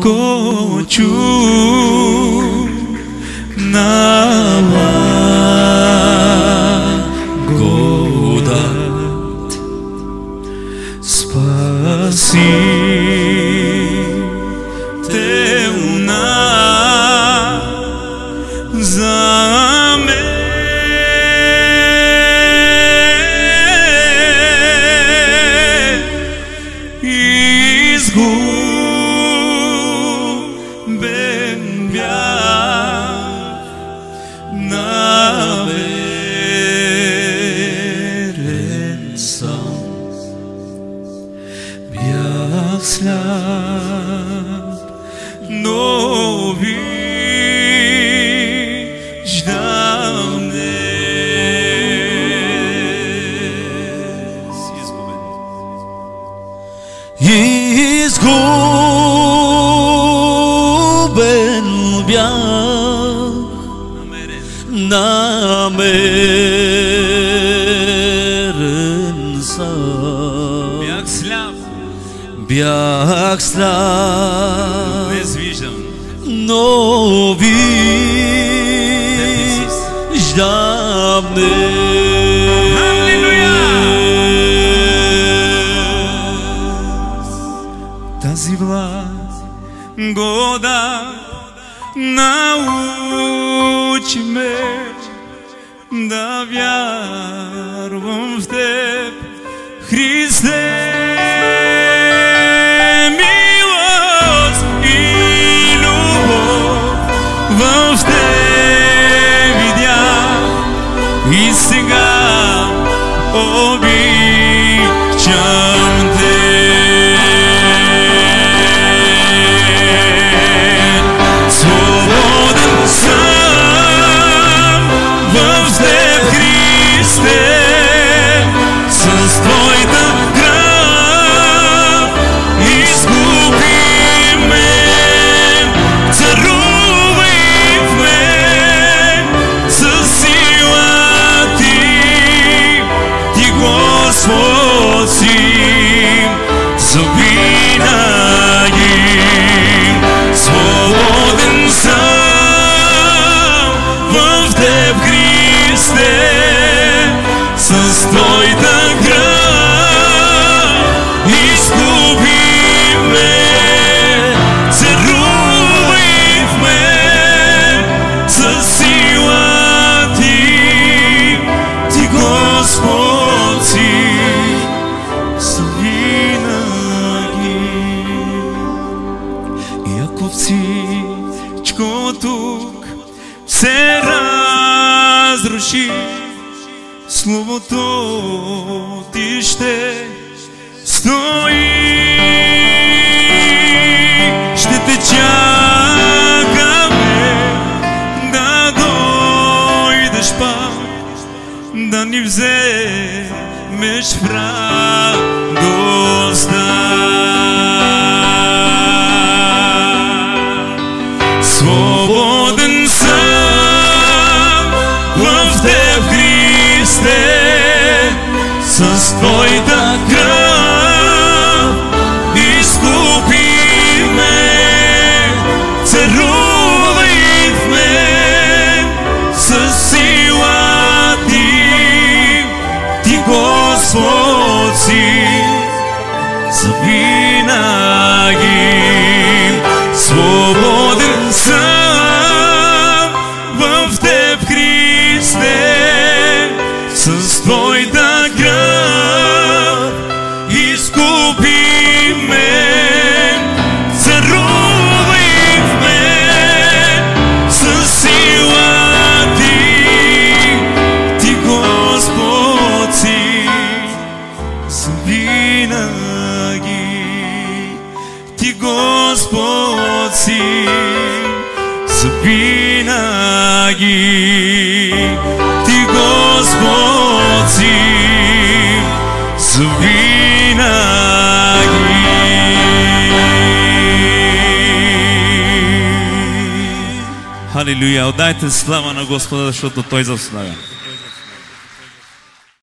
Kochu nava godat spasi te una zame slab, no izguben nameren sam bях слаб, но виждам тази благода научи ме да вярвам в Теб, Христе. И сега обичам Те. Свободен съм в Теб, Христе, с Твоята кръв изкупи ме, царувай в мен със сила Господ си завинаги. Свободен съм в Теб, Христе, с Твоята кръв изкупи ме, царувай в мен със сила Ти, Господ си завинаги. И ако всичко тук се разруши, Словото Ти ще стои. Ще Те чакаме да дойдеш пак, да ни вземеш в радостта. Свободен съм в Теб, Христе, с Твоята кръв изкупи ме, царувай в мен със сила Ти, Господ си завинаги. Свободен съм в Теб, Христе, с Твоята кръв изкупи ме, царувай в мен със сила Ти, Господ си завинаги. Ти, Господ си завинаги. Ти, Господ си завинаги. Халилуя! Отдайте слава на Господа, защото Той заславя.